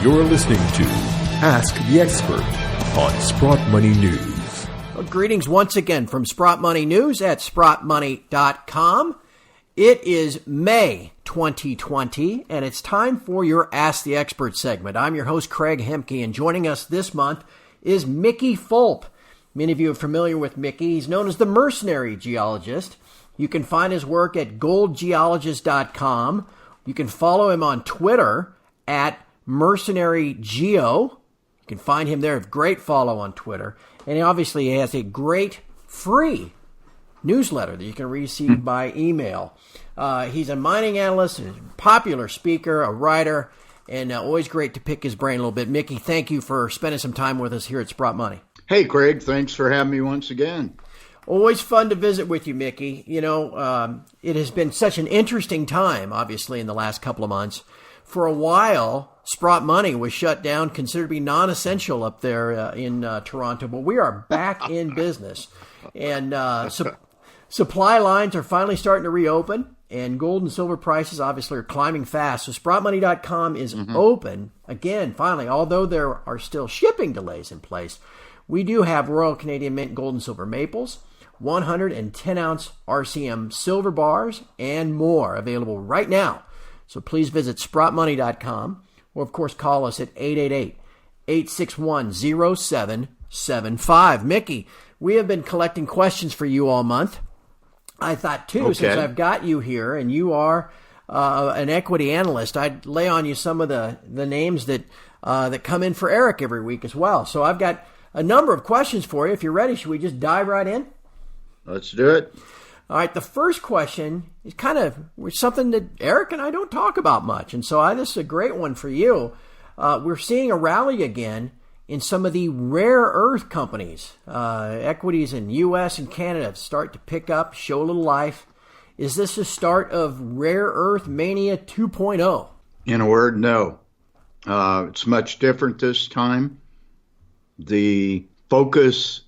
You're listening to Ask the Expert on Sprott Money News. Well, greetings once again from Sprott Money News at sprottmoney.com. It is May 2020, and it's time for your Ask the Expert segment. I'm your host, Craig Hemke, and joining us this month is Mickey Fulp. Many of you are familiar with Mickey. He's known as the mercenary geologist. You can find his work at goldgeologist.com. You can follow him on Twitter at mercenarygeo. You can find him there. Great follow on Twitter. And he obviously has a great free newsletter that you can receive by email. He's a mining analyst, a popular speaker, a writer, and always great to pick his brain a little bit. Mickey, thank you for spending some time with us here at Sprott Money. Hey, Craig. Thanks for having me once again. Always fun to visit with you, Mickey. You know, it has been such an interesting time, obviously, in the last couple of months. For a while, Sprott Money was shut down, considered to be non-essential up there in Toronto, but we are back in business. And supply lines are finally starting to reopen, and gold and silver prices obviously are climbing fast. So SprottMoney.com is open again, finally, although there are still shipping delays in place. We do have Royal Canadian Mint gold and silver maples, 110-ounce RCM silver bars, and more available right now. So please visit SprottMoney.com or, of course, call us at 888-861-0775. Mickey, we have been collecting questions for you all month. I thought, too, since I've got you here and you are an equity analyst, I'd lay on you some of the names that come in for Eric every week as well. So I've got a number of questions for you. If you're ready, should we just dive right in? Let's do it. All right, the first question is kind of something that Eric and I don't talk about much, and so this is a great one for you. We're seeing a rally again in some of the rare earth companies. Equities in U.S. and Canada start to pick up, show a little life. Is this the start of rare earth mania 2.0? In a word, no. It's much different this time. The focus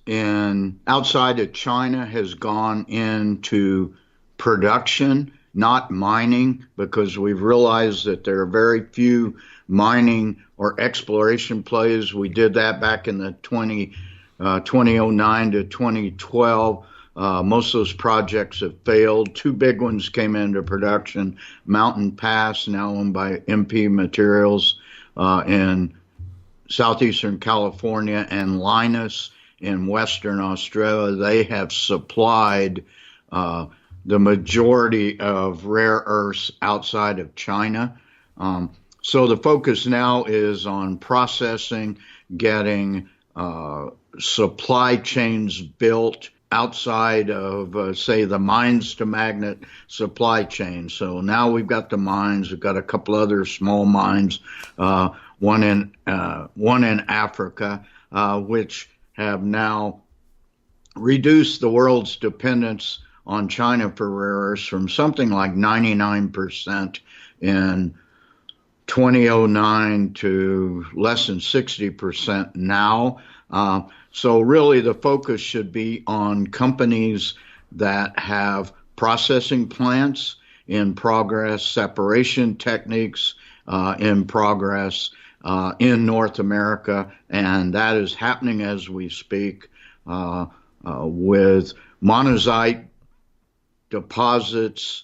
outside of China has gone into production, not mining, because we've realized that there are very few mining or exploration plays. We did that back in the 2009 to 2012. Most of those projects have failed. Two big ones came into production, Mountain Pass, now owned by MP Materials, in southeastern California, and Linus in Western Australia. They have supplied the majority of rare earths outside of China. So the focus now is on processing, getting supply chains built outside of, say, the mines to magnet supply chain. So now we've got the mines. We've got a couple other small mines, one in Africa, which have now reduced the world's dependence on China for rare earths from something like 99% in 2009 to less than 60% now. So really the focus should be on companies that have processing plants in progress, separation techniques in progress in North America, and that is happening as we speak with monazite deposits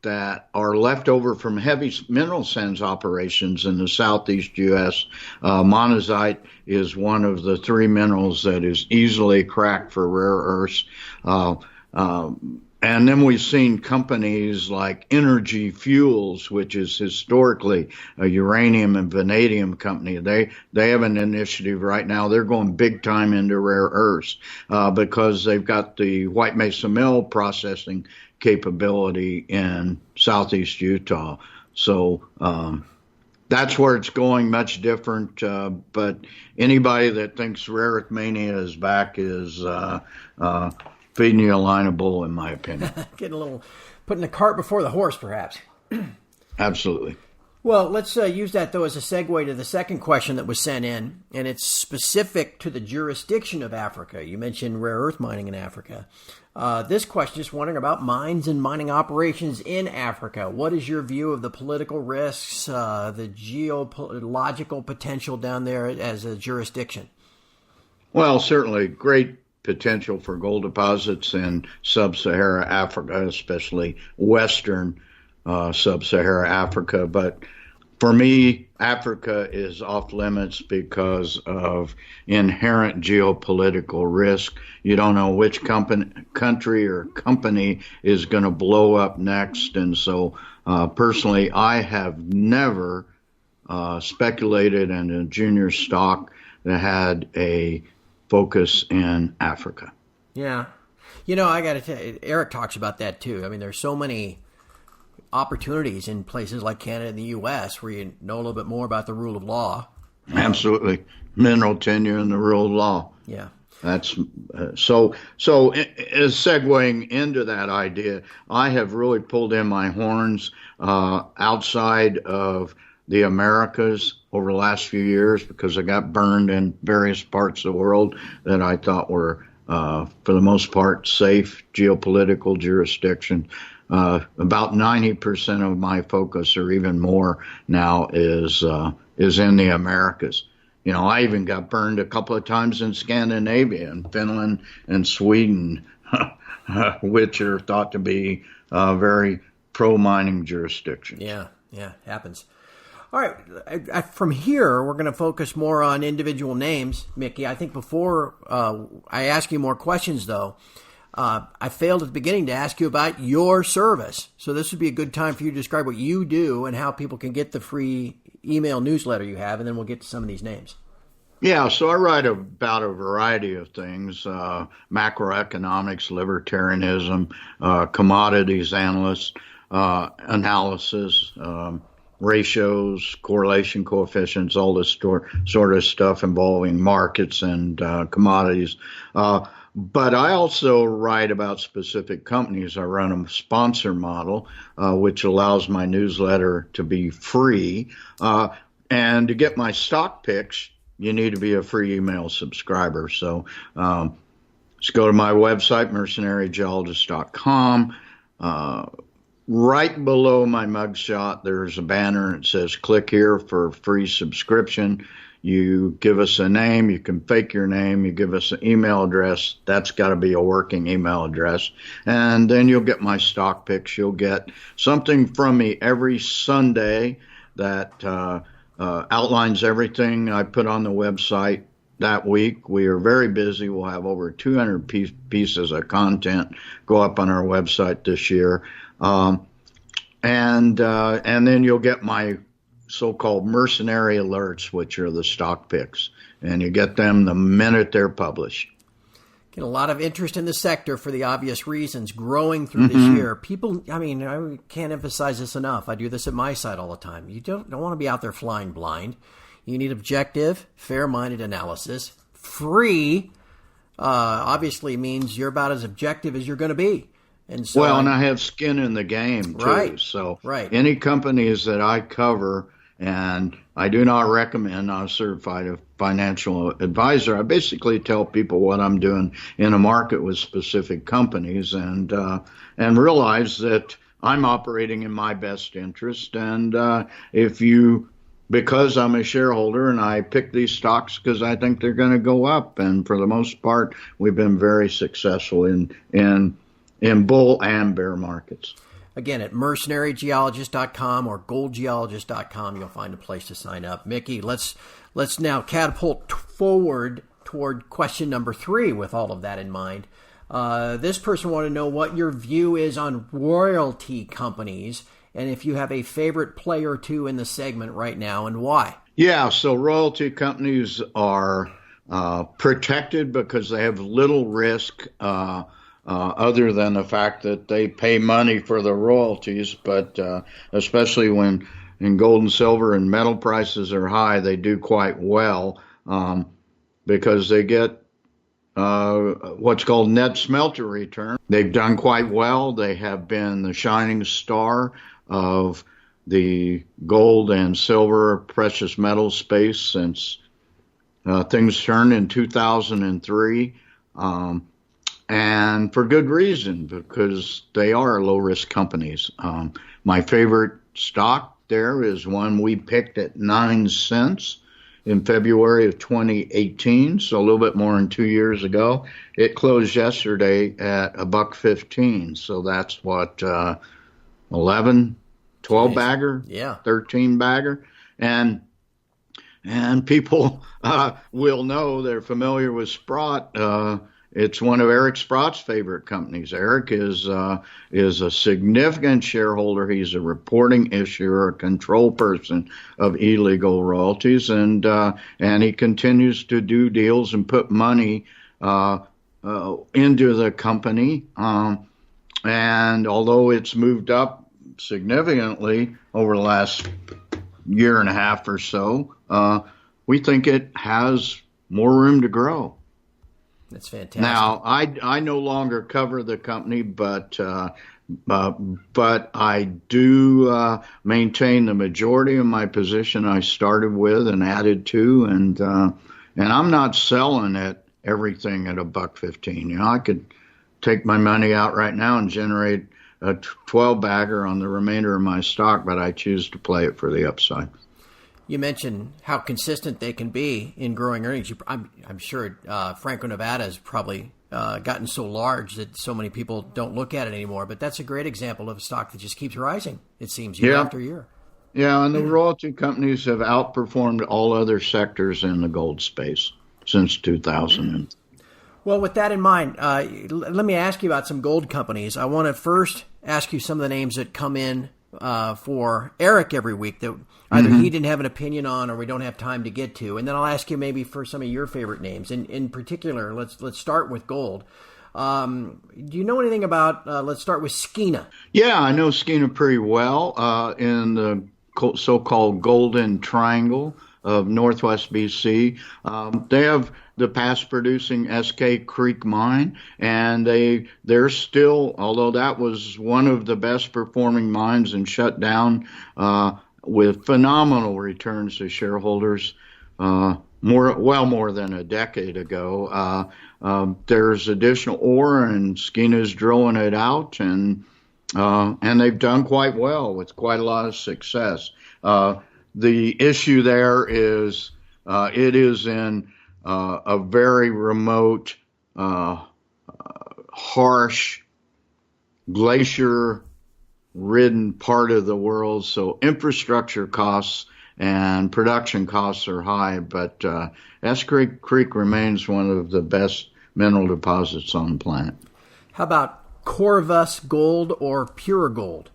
that are left over from heavy mineral sands operations in the southeast U.S. Monazite is one of the three minerals that is easily cracked for rare earths. And then we've seen companies like Energy Fuels, which is historically a uranium and vanadium company. They have an initiative right now. They're going big time into rare earths because they've got the White Mesa Mill processing capability in southeast Utah. So that's where it's going, much different. But anybody that thinks rare earth mania is back is feeding you a line of bull, in my opinion. Getting a little, putting the cart before the horse, perhaps. Absolutely. Well, let's use that, though, as a segue to the second question that was sent in, and it's specific to the jurisdiction of Africa. You mentioned rare earth mining in Africa. This question is wondering about mines and mining operations in Africa. What is your view of the political risks, the geological potential down there as a jurisdiction? Well, certainly great potential for gold deposits in sub-Saharan Africa, especially western sub-Saharan Africa. But for me, Africa is off limits because of inherent geopolitical risk. You don't know which country or company is going to blow up next. And so personally, I have never speculated in a junior stock that had a focus in Africa. Yeah. You know, I got to tell you, Eric talks about that too. I mean, there's so many opportunities in places like Canada and the U.S. where you know a little bit more about the rule of law. Absolutely. Mineral tenure and the rule of law. Yeah. That's so as segueing into that idea, I have really pulled in my horns outside of the Americas over the last few years because I got burned in various parts of the world that I thought were, for the most part, safe geopolitical jurisdiction. About 90% of my focus, or even more now, is in the Americas. You know, I even got burned a couple of times in Scandinavia, and Finland and Sweden, which are thought to be very pro-mining jurisdictions. Yeah, happens. All right, from here, we're going to focus more on individual names, Mickey. I think before I ask you more questions, though, I failed at the beginning to ask you about your service. So this would be a good time for you to describe what you do and how people can get the free email newsletter you have, and then we'll get to some of these names. Yeah, so I write about a variety of things, macroeconomics, libertarianism, commodities analyst, analysis, ratios, correlation coefficients, all this sort of stuff involving markets and commodities. But I also write about specific companies. I run a sponsor model, which allows my newsletter to be free. And to get my stock picks, you need to be a free email subscriber. So just go to my website, mercenarygeologist.com. Right below my mugshot, there's a banner that says click here for free subscription. You give us a name, you can fake your name, you give us an email address. That's got to be a working email address. And then you'll get my stock picks. You'll get something from me every Sunday that outlines everything I put on the website that week. We are very busy. We'll have over 200 pieces of content go up on our website this year. And then you'll get my so-called mercenary alerts, which are the stock picks, and you get them the minute they're published. Get a lot of interest in the sector for the obvious reasons growing through this year. People, I mean, I can't emphasize this enough. I do this at my site all the time. You don't want to be out there flying blind. You need objective, fair-minded analysis. Free obviously means you're about as objective as you're going to be. And so and I have skin in the game, too. Right, so right. Any companies that I cover, and I do not recommend, I'm certified a financial advisor. I basically tell people what I'm doing in a market with specific companies and realize that I'm operating in my best interest. And because I'm a shareholder and I pick these stocks because I think they're going to go up. And for the most part, we've been very successful in bull and bear markets. Again, at mercenarygeologist.com or goldgeologist.com, you'll find a place to sign up. Mickey, let's now catapult forward toward question number 3 with all of that in mind. This person wanted to know what your view is on royalty companies and if you have a favorite play or two in the segment right now and why. Yeah, so royalty companies are protected because they have little risk other than the fact that they pay money for the royalties, but especially when in gold and silver and metal prices are high, they do quite well because they get what's called net smelter return. They've done quite well. They have been the shining star of the gold and silver precious metal space since things turned in 2003. And for good reason, because they are low-risk companies. My favorite stock there is one we picked at 9 cents in February of 2018, so a little bit more than 2 years ago. It closed yesterday at $1.15, so that's what, 11, 12 bagger, 13 bagger, and people will know they're familiar with Sprott. It's one of Eric Sprott's favorite companies. Eric is a significant shareholder. He's a reporting issuer, a control person of illegal royalties, and he continues to do deals and put money into the company. And although it's moved up significantly over the last year and a half or so, we think it has more room to grow. That's fantastic. Now, I no longer cover the company, but I do maintain the majority of my position I started with and added to, and I'm not selling at everything at $1.15. You know, I could take my money out right now and generate a 12 bagger on the remainder of my stock, but I choose to play it for the upside. You mentioned how consistent they can be in growing earnings. I'm sure Franco-Nevada has probably gotten so large that so many people don't look at it anymore. But that's a great example of a stock that just keeps rising, it seems, year after year. Yeah, and the royalty companies have outperformed all other sectors in the gold space since 2000. Well, with that in mind, let me ask you about some gold companies. I want to first ask you some of the names that come in for Eric every week that either he didn't have an opinion on or we don't have time to get to. And then I'll ask you maybe for some of your favorite names. In particular, let's start with gold. Do you know anything about, let's start with Skeena? Yeah, I know Skeena pretty well in the so-called Golden Triangle of Northwest BC. They have the past producing SK Creek mine, and they're still, although that was one of the best performing mines and shut down with phenomenal returns to shareholders more than a decade ago. There's additional ore, and Skeena's drilling it out, and they've done quite well with quite a lot of success. The issue there is it is in a very remote, harsh, glacier-ridden part of the world, so infrastructure costs and production costs are high, but SK Creek remains one of the best mineral deposits on the planet. How about Corvus Gold or Pure Gold?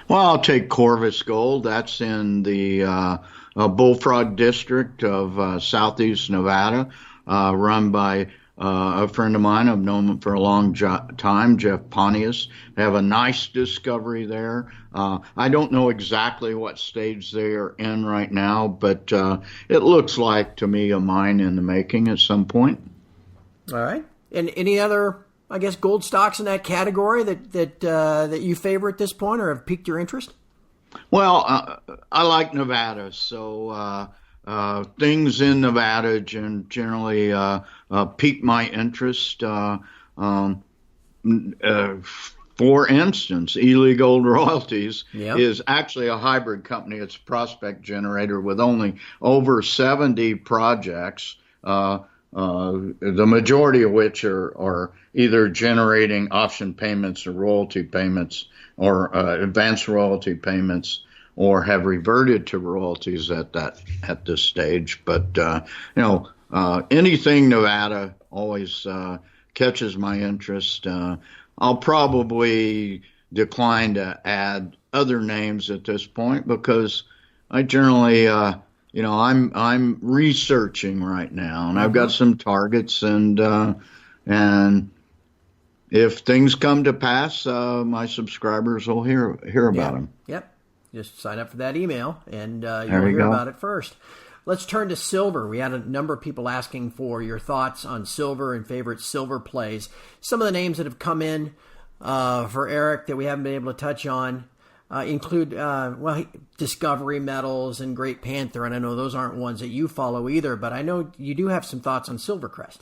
Well, I'll take Corvus Gold. That's in the Bullfrog District of southeast Nevada, run by a friend of mine. I've known him for a long time, Jeff Pontius. They have a nice discovery there. I don't know exactly what stage they are in right now, but it looks like to me a mine in the making at some point. All right. And any other, I guess, gold stocks in that category that you favor at this point or have piqued your interest? Well, I like Nevada, so things in Nevada generally pique my interest. For instance, illegal royalties is actually a hybrid company. It's a prospect generator with only over 70 projects, the majority of which are either generating option payments or royalty payments or advanced royalty payments, or have reverted to royalties at this stage. But anything Nevada always catches my interest. I'll probably decline to add other names at this point because I generally, I'm researching right now, and I've got some targets, and if things come to pass, my subscribers will hear about them. Yep. Just sign up for that email, and you'll hear about it first. Let's turn to silver. We had a number of people asking for your thoughts on silver and favorite silver plays. Some of the names that have come in for Eric that we haven't been able to touch on. include, Discovery Metals and Great Panther, and I know those aren't ones that you follow either, but I know you do have some thoughts on Silvercrest.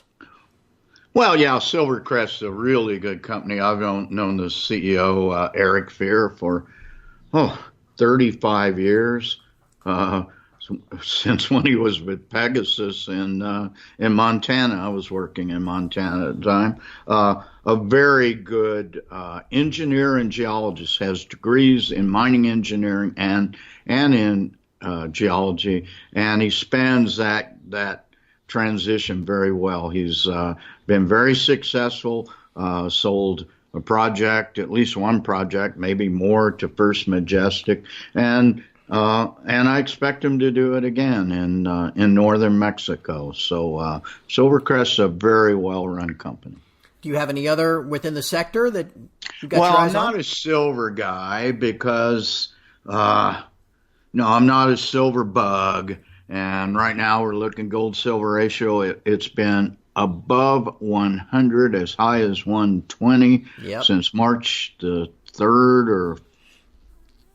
Well, yeah, Silvercrest is a really good company. I've known the CEO, Eric Fear, for 35 years, since when he was with Pegasus in Montana. I was working in Montana at the time. A very good engineer and geologist, has degrees in mining engineering and in geology, and he spans that transition very well. He's been very successful, sold a project, at least one project, maybe more, to First Majestic, and I expect him to do it again in northern Mexico. So Silvercrest is a very well-run company. Do you have any other within the sector that you got your eyes on? I'm not a silver guy because I'm not a silver bug. And right now we're looking gold-silver ratio. It's been above 100, as high as 120 since March the 3rd or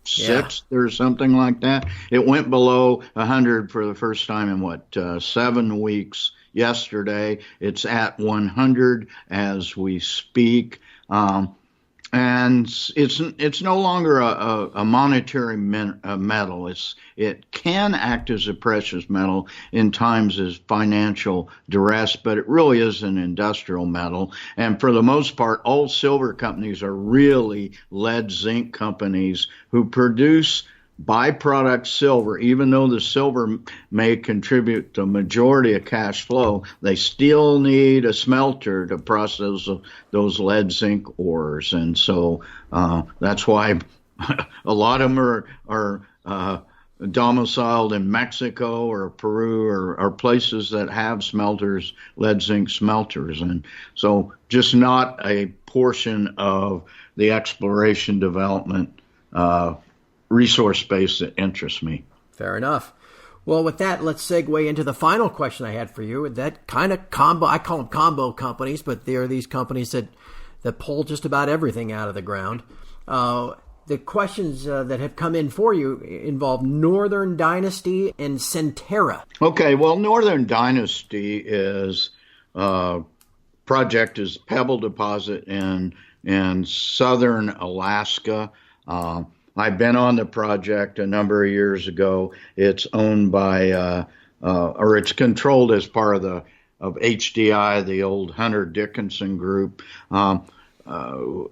6th or something like that. It went below 100 for the first time in 7 weeks yesterday. It's at 100 as we speak. And it's no longer a monetary metal. It can act as a precious metal in times of financial duress, but it really is an industrial metal. And for the most part, all silver companies are really lead zinc companies who produce byproduct silver. Even though the silver may contribute the majority of cash flow, they still need a smelter to process those lead zinc ores. And so that's why a lot of them are domiciled in Mexico or Peru or places that have smelters, lead zinc smelters. And so just not a portion of the exploration development resource base that interests me. Fair enough. Well, with that, let's segue into the final question I had for you. That kind of combo, I call them combo companies, but they are these companies that pull just about everything out of the ground. The questions that have come in for you involve Northern Dynasty and Centerra. Okay, well, Northern Dynasty project is Pebble Deposit in southern Alaska. I've been on the project a number of years ago. It's owned by, or it's controlled as part of HDI, the old Hunter Dickinson group.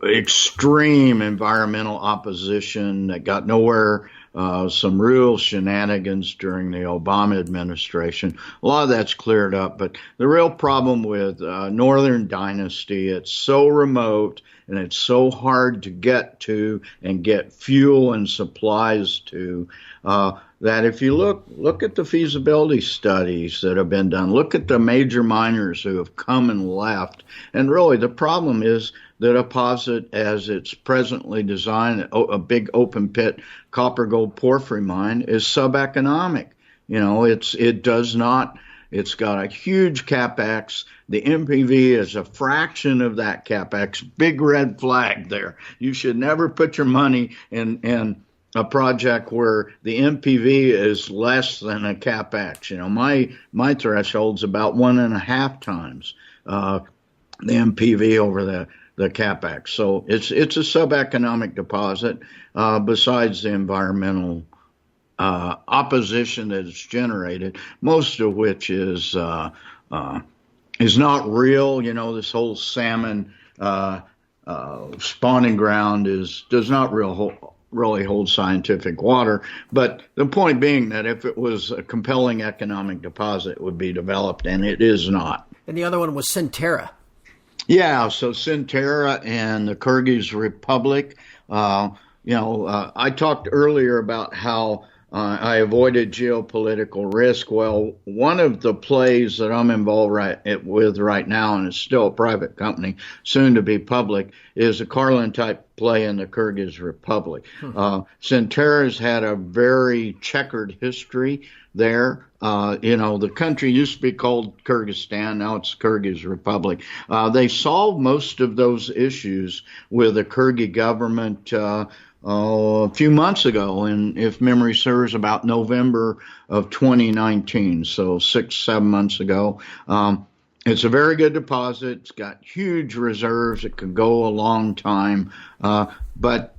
Extreme environmental opposition that got nowhere. Some real shenanigans during the Obama administration. A lot of that's cleared up, but the real problem with Northern Dynasty, it's so remote and it's so hard to get to and get fuel and supplies to that if you look at the feasibility studies that have been done, look at the major miners who have come and left, and really the problem is the deposit as it's presently designed, a big open pit copper gold porphyry mine, is sub-economic. It's got a huge capex. The NPV is a fraction of that capex. Big red flag there. You should never put your money in a project where the NPV is less than a capex. My threshold's about 1.5 times the NPV over the capex. So it's a sub-economic deposit. Besides the environmental opposition that it's generated, most of which is not real. This whole salmon spawning ground does not really hold scientific water. But the point being that if it was a compelling economic deposit, it would be developed, and it is not. And the other one was Centerra. Yeah, so Centerra and the Kyrgyz Republic. I talked earlier about how I avoided geopolitical risk. Well, one of the plays that I'm involved with right now, and it's still a private company, soon to be public, is a Carlin-type play in the Kyrgyz Republic. Centerra's had a very checkered history there. The country used to be called Kyrgyzstan. Now it's Kyrgyz Republic. They solved most of those issues with the Kyrgyz government a few months ago, and if memory serves, about November of 2019, so 6-7 months ago. It's a very good deposit. It's got huge reserves. It could go a long time, but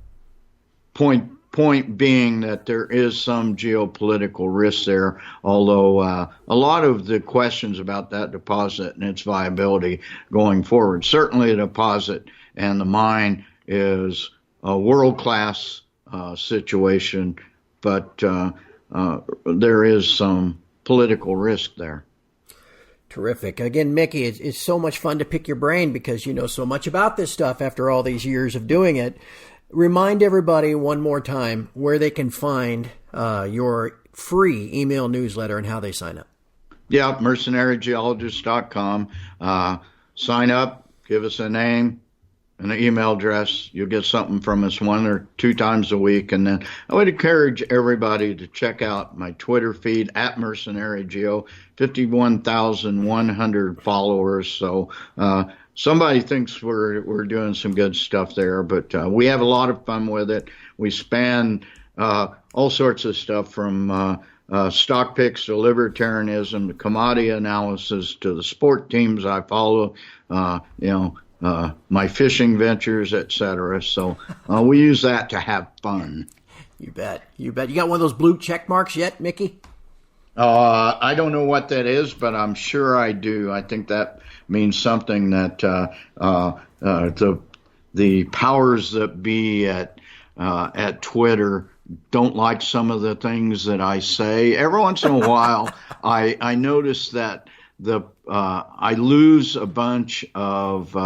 point being that there is some geopolitical risk there, although a lot of the questions about that deposit and its viability going forward. Certainly the deposit and the mine is a world-class situation, but there is some political risk there. Terrific. Again, Mickey, it's so much fun to pick your brain because you know so much about this stuff after all these years of doing it. Remind everybody one more time where they can find your free email newsletter and how they sign up. Yeah, mercenarygeologist.com. Sign up, give us a name and an email address. You'll get something from us 1 or 2 times a week. And then I would encourage everybody to check out my Twitter feed at mercenarygeo, 51,100 followers. So somebody thinks we're doing some good stuff there, but we have a lot of fun with it. We span all sorts of stuff from stock picks to libertarianism to commodity analysis to the sport teams I follow, my fishing ventures, etc. So we use that to have fun. You bet. You bet. You got one of those blue check marks yet, Mickey? I don't know what that is, but I'm sure I do. I think that means something that the powers that be at Twitter don't like some of the things that I say. Every once in a while, I notice that I lose a bunch of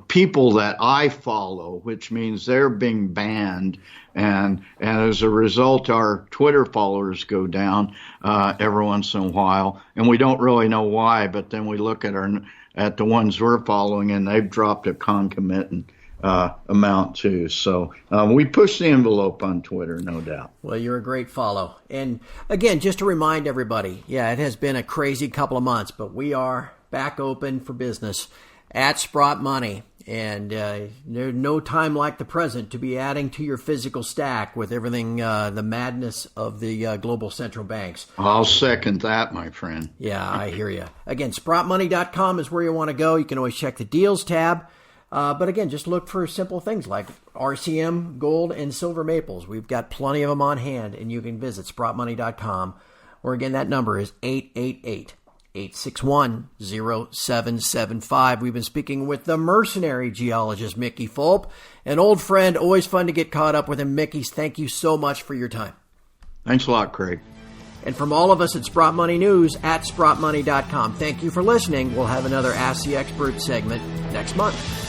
people that I follow, which means they're being banned, and as a result, our Twitter followers go down every once in a while, and we don't really know why. But then we look at the ones we're following, and they've dropped a concomitant amount too. So we push the envelope on Twitter, no doubt. Well, you're a great follow. And again, just to remind everybody, it has been a crazy couple of months, but we are back open for business at Sprott Money. And there's no time like the present to be adding to your physical stack with everything, the madness of the global central banks. I'll second that, my friend. Yeah, I hear you. Again, SprottMoney.com is where you want to go. You can always check the deals tab. But again, just look for simple things like RCM, gold, and silver maples. We've got plenty of them on hand, and you can visit SprottMoney.com, where again, that number is 888-861-0775. We've been speaking with the mercenary geologist, Mickey Fulp, an old friend. Always fun to get caught up with him. Mickey, thank you so much for your time. Thanks a lot, Craig. And from all of us at Sprott Money News at SprottMoney.com, thank you for listening. We'll have another Ask the Expert segment next month.